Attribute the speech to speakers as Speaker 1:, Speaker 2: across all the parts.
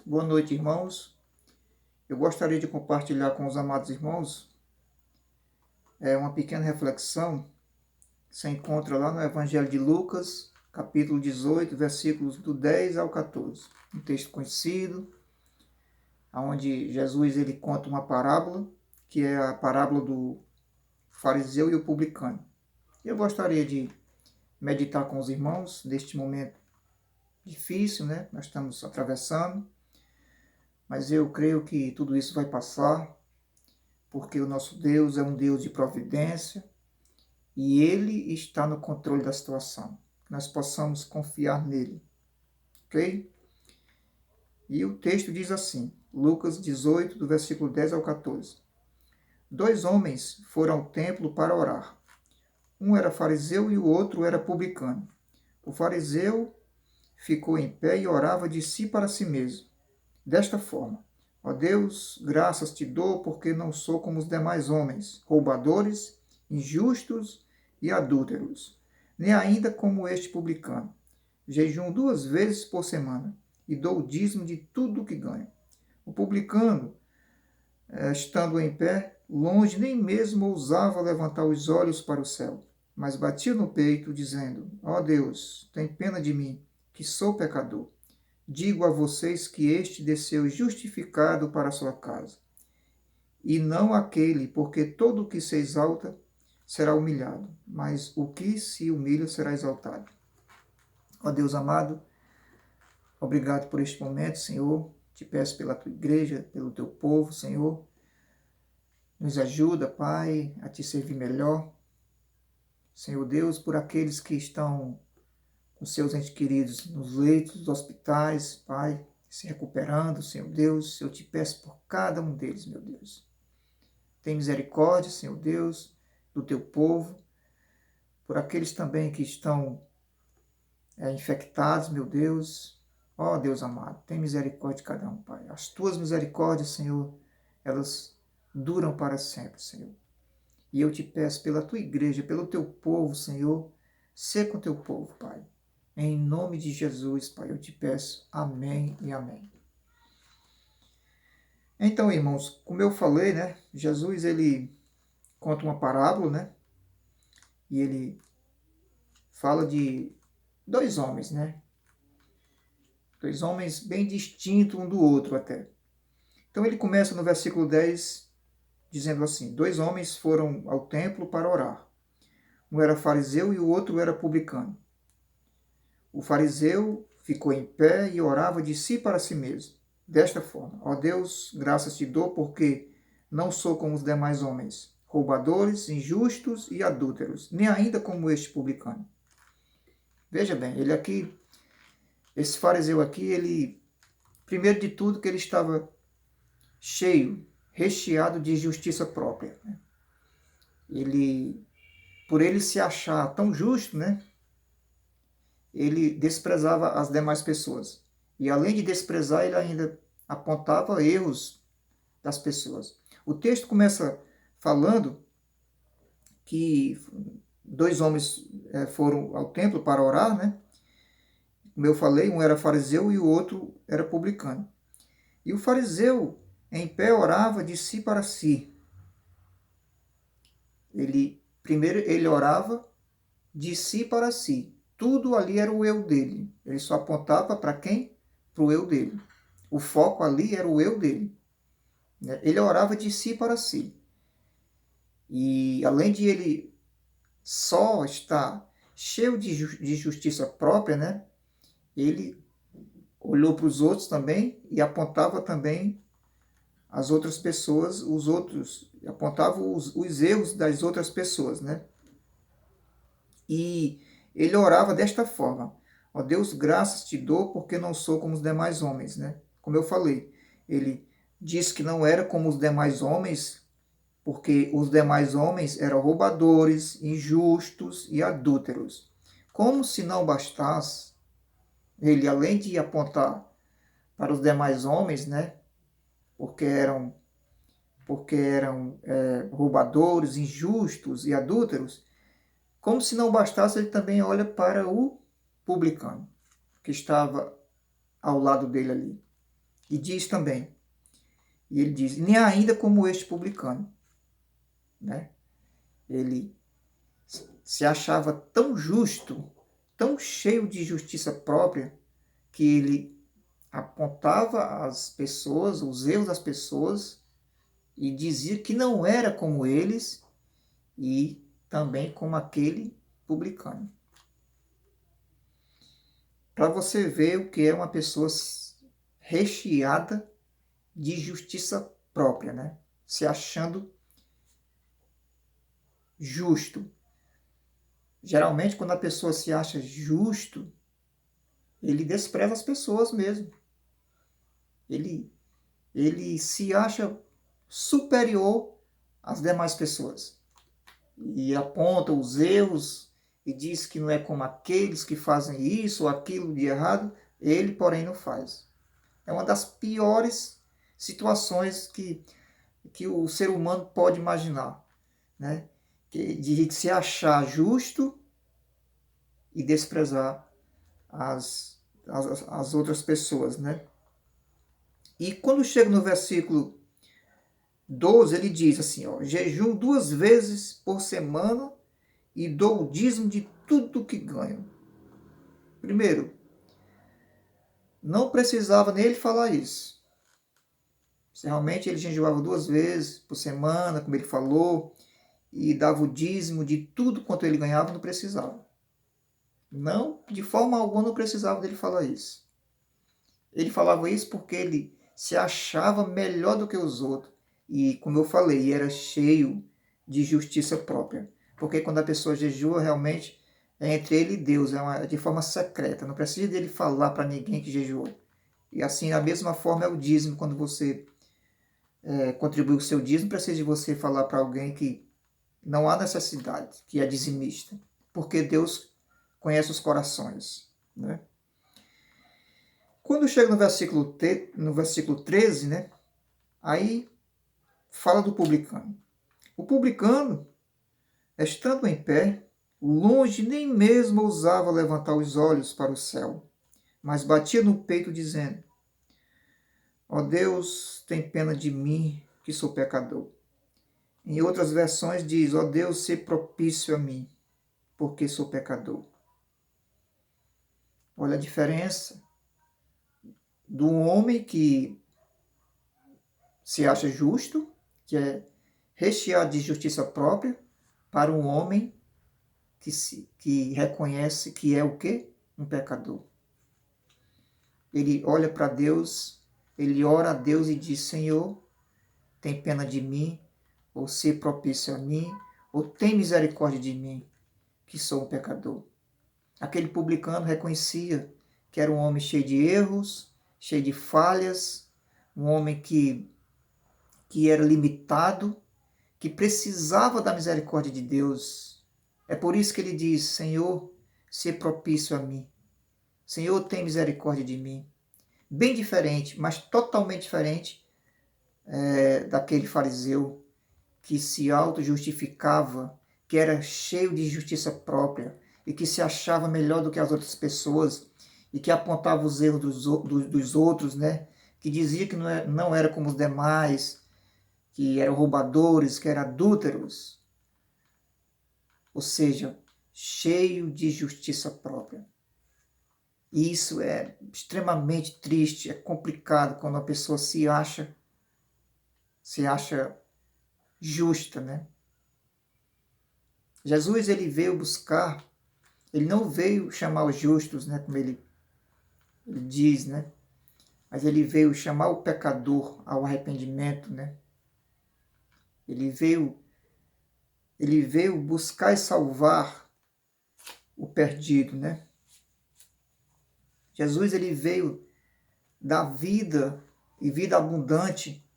Speaker 1: Boa noite, irmãos. Eu gostaria de compartilhar com os amados irmãos uma pequena reflexão que se encontra lá no Evangelho de Lucas, capítulo 18, versículos do 10 ao 14. Um texto conhecido, onde Jesus ele conta uma parábola, que é a parábola do fariseu e o publicano. Eu gostaria de meditar com os irmãos neste momento difícil, né? Nós estamos atravessando, mas eu creio que tudo isso vai passar, porque o nosso Deus é um Deus de providência e Ele está no controle da situação. Que nós possamos confiar nele, ok? E o texto diz assim, Lucas 18, do versículo 10 ao 14. 2 homens foram ao templo para orar. Um era fariseu e o outro era publicano. O fariseu ficou em pé e orava de si para si mesmo, desta forma: ó Deus, graças te dou porque não sou como os demais homens, roubadores, injustos e adúlteros, nem ainda como este publicano. Jejuo 2 vezes por semana e dou o dízimo de tudo o que ganho. O publicano, estando em pé, longe nem mesmo ousava levantar os olhos para o céu, mas batia no peito, dizendo: ó Deus, tem pena de mim, que sou pecador. Digo a vocês que este desceu justificado para a sua casa, e não aquele, porque todo o que se exalta será humilhado, mas o que se humilha será exaltado. Ó Deus amado, obrigado por este momento, Senhor. Te peço pela tua igreja, pelo teu povo, Senhor. Nos ajuda, Pai, a te servir melhor. Senhor Deus, por aqueles que estão com seus entes queridos nos leitos dos hospitais, Pai, se recuperando, Senhor Deus, eu te peço por cada um deles, meu Deus. Tem misericórdia, Senhor Deus, do teu povo, por aqueles também que estão infectados, meu Deus. Ó Deus amado, tem misericórdia de cada um, Pai. As tuas misericórdias, Senhor, elas duram para sempre, Senhor. E eu te peço pela tua igreja, pelo teu povo, Senhor, sê com o teu povo, Pai. Em nome de Jesus, Pai, eu te peço. Amém e amém. Então, irmãos, como eu falei, né, Jesus, ele conta uma parábola, né, e ele fala de 2 homens, né, 2 homens bem distintos um do outro até. Então, ele começa no versículo 10, dizendo assim, 2 homens foram ao templo para orar. Um era fariseu e o outro era publicano. O fariseu ficou em pé e orava de si para si mesmo, desta forma: ó Deus, graças te dou porque não sou como os demais homens, roubadores, injustos e adúlteros, nem ainda como este publicano. Veja bem, esse fariseu aqui, ele, primeiro de tudo, que ele estava cheio, recheado de justiça própria. Né? Por ele se achar tão justo, né? Ele desprezava as demais pessoas. E além de desprezar, ele ainda apontava erros das pessoas. O texto começa falando que 2 homens foram ao templo para orar, né? Como eu falei, um era fariseu e o outro era publicano. E o fariseu, em pé, orava de si para si. Primeiro ele orava de si para si. Tudo ali era o eu dele. Ele só apontava para quem? Para o eu dele. O foco ali era o eu dele. Ele orava de si para si. E além de ele só estar cheio de justiça própria, né? Ele olhou para os outros também e apontava também as outras pessoas, apontava os erros das outras pessoas, né? E ele orava desta forma: ó Deus, graças te dou porque não sou como os demais homens, né? Como eu falei, ele disse que não era como os demais homens, porque os demais homens eram roubadores, injustos e adúlteros. Como se não bastasse, ele, além de apontar para os demais homens, né? Porque eram roubadores, injustos e adúlteros, como se não bastasse, ele também olha para o publicano, que estava ao lado dele ali. E diz também, e ele diz, nem ainda como este publicano, né? Ele se achava tão justo, tão cheio de justiça própria, que ele apontava as pessoas, os erros das pessoas, e dizia que não era como eles e também como aquele publicano. Para você ver o que é uma pessoa recheada de justiça própria, né? Se achando justo. Geralmente, quando a pessoa se acha justo, ele despreza as pessoas mesmo. Ele se acha superior às demais pessoas. E aponta os erros e diz que não é como aqueles que fazem isso ou aquilo de errado. Ele, porém, não faz. É uma das piores situações que o ser humano pode imaginar, né? De se achar justo e desprezar as outras pessoas, né? E quando chega no versículo 12, ele diz assim, ó, jejum 2 vezes por semana e dou o dízimo de tudo que ganho. Primeiro, não precisava nele falar isso. Se realmente ele jejuava 2 vezes por semana, como ele falou, e dava o dízimo de tudo quanto ele ganhava, não precisava. Não, de forma alguma não precisava dele falar isso. Ele falava isso porque ele se achava melhor do que os outros. E, como eu falei, era cheio de justiça própria. Porque quando a pessoa jejua, realmente é entre ele e Deus, de forma secreta. Não precisa dele falar para ninguém que jejuou. E assim, da mesma forma, é o dízimo. Quando você contribui o seu dízimo, precisa de você falar para alguém que não há necessidade, que é dizimista. Porque Deus conhece os corações, né? Quando chega no versículo 13, né? Aí fala do publicano. O publicano, estando em pé, longe nem mesmo ousava levantar os olhos para o céu, mas batia no peito dizendo, ó Deus, tem pena de mim, que sou pecador. Em outras versões diz, ó Deus, se propício a mim, porque sou pecador. Olha a diferença do homem que se acha justo, que é recheado de justiça própria, para um homem que reconhece que é o quê? Um pecador. Ele olha para Deus, ele ora a Deus e diz, Senhor, tem pena de mim, ou se propício a mim, ou tem misericórdia de mim, que sou um pecador. Aquele publicano reconhecia que era um homem cheio de erros, cheio de falhas, um homem que era limitado, que precisava da misericórdia de Deus. É por isso que ele diz, Senhor, se propício a mim. Senhor, tem misericórdia de mim. Bem diferente, mas totalmente diferente daquele fariseu que se auto-justificava, que era cheio de justiça própria e que se achava melhor do que as outras pessoas e que apontava os erros dos outros, né? Que dizia que não era como os demais, que eram roubadores, que eram adúlteros. Ou seja, cheio de justiça própria. E isso é extremamente triste, é complicado quando a pessoa se acha justa, né? Jesus, ele veio buscar, ele não veio chamar os justos, né, como ele diz, né? Mas ele veio chamar o pecador ao arrependimento, né? Ele veio buscar e salvar o perdido, né? Jesus, ele veio dar vida e vida abundante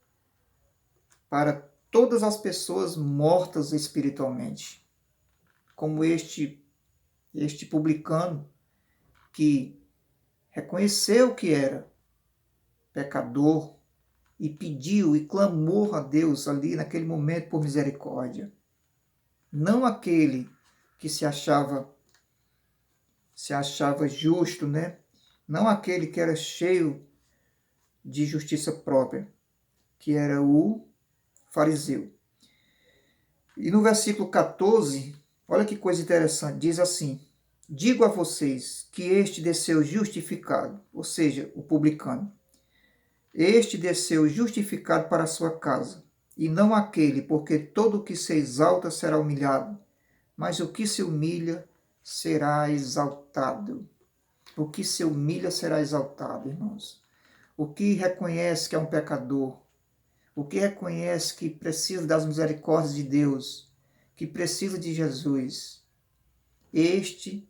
Speaker 1: para todas as pessoas mortas espiritualmente, como este publicano que reconheceu que era pecador e pediu e clamou a Deus ali naquele momento por misericórdia. Não aquele que se achava justo, né? Não aquele que era cheio de justiça própria, que era o fariseu. E no versículo 14, olha que coisa interessante, diz assim: digo a vocês que este desceu justificado, ou seja, o publicano. Este desceu justificado para a sua casa, e não aquele, porque todo o que se exalta será humilhado, mas o que se humilha será exaltado. O que se humilha será exaltado, irmãos. O que reconhece que é um pecador, o que reconhece que precisa das misericórdias de Deus, que precisa de Jesus, este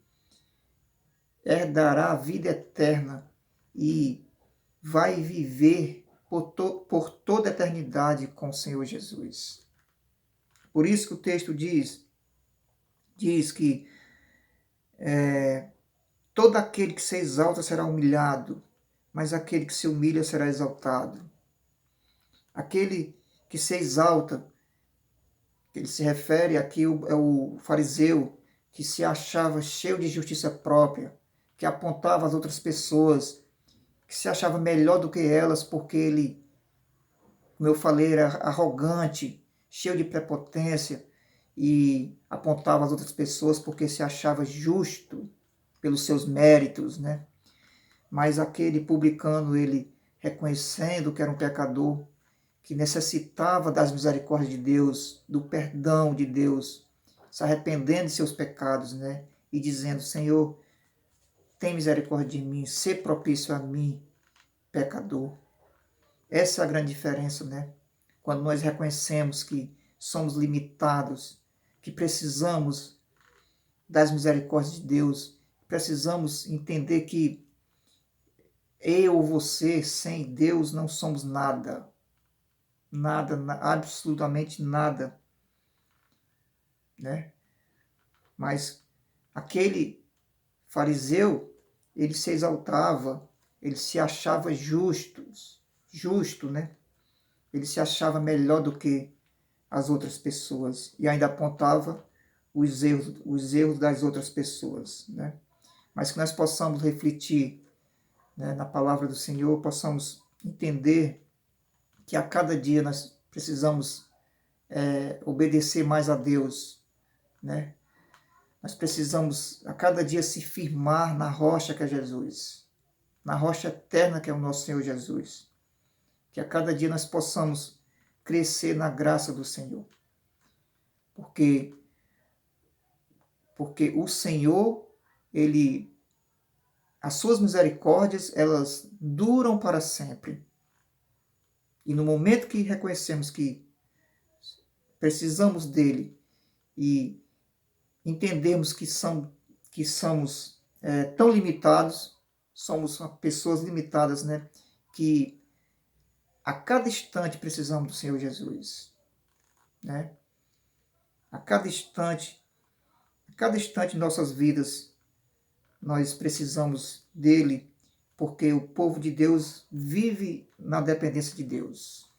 Speaker 1: herdará a vida eterna e vai viver por toda a eternidade com o Senhor Jesus. Por isso que o texto diz que todo aquele que se exalta será humilhado, mas aquele que se humilha será exaltado. Aquele que se exalta, ele se refere aqui é o fariseu que se achava cheio de justiça própria, que apontava as outras pessoas, que se achava melhor do que elas porque ele, como eu falei, era arrogante, cheio de prepotência e apontava as outras pessoas porque se achava justo pelos seus méritos, né? Mas aquele publicano, ele reconhecendo que era um pecador, que necessitava das misericórdias de Deus, do perdão de Deus, se arrependendo de seus pecados, né? E dizendo: Senhor, tem misericórdia de mim, sê propício a mim, pecador. Essa é a grande diferença, né? Quando nós reconhecemos que somos limitados, que precisamos das misericórdias de Deus, precisamos entender que eu ou você, sem Deus, não somos nada. Nada, absolutamente nada, né? Mas aquele fariseu, ele se exaltava, ele se achava justo, né? Ele se achava melhor do que as outras pessoas e ainda apontava os erros das outras pessoas, né? Mas que nós possamos refletir, né, na palavra do Senhor, possamos entender que a cada dia nós precisamos obedecer mais a Deus, né? Nós precisamos a cada dia se firmar na rocha que é Jesus, na rocha eterna que é o nosso Senhor Jesus. Que a cada dia nós possamos crescer na graça do Senhor. Porque o Senhor, as suas misericórdias, elas duram para sempre. E no momento que reconhecemos que precisamos dele e entendemos que somos tão limitados, somos pessoas limitadas, né? Que a cada instante precisamos do Senhor Jesus, né? A cada instante de nossas vidas, nós precisamos dele, porque o povo de Deus vive na dependência de Deus,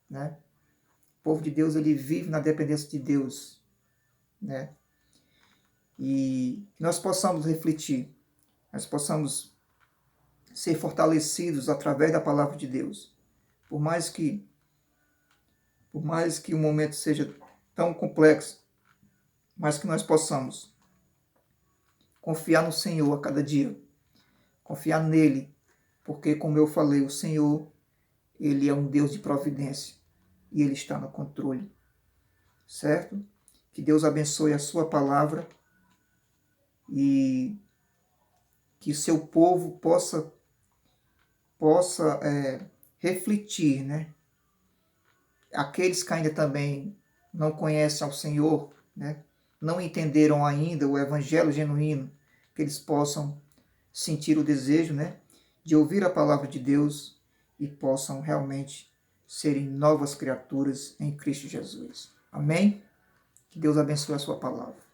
Speaker 1: né? O povo de Deus, ele vive na dependência de Deus, né? E que nós possamos refletir, nós possamos ser fortalecidos através da palavra de Deus. Por mais que o momento seja tão complexo, mas que nós possamos confiar no Senhor a cada dia, confiar nele, porque, como eu falei, o Senhor, ele é um Deus de providência e ele está no controle, certo? Que Deus abençoe a sua palavra e que seu povo possa refletir, né? Aqueles que ainda também não conhecem ao Senhor, né? Não entenderam ainda o evangelho genuíno, que eles possam sentir o desejo, né, de ouvir a palavra de Deus e possam realmente serem novas criaturas em Cristo Jesus. Amém? Que Deus abençoe a sua palavra.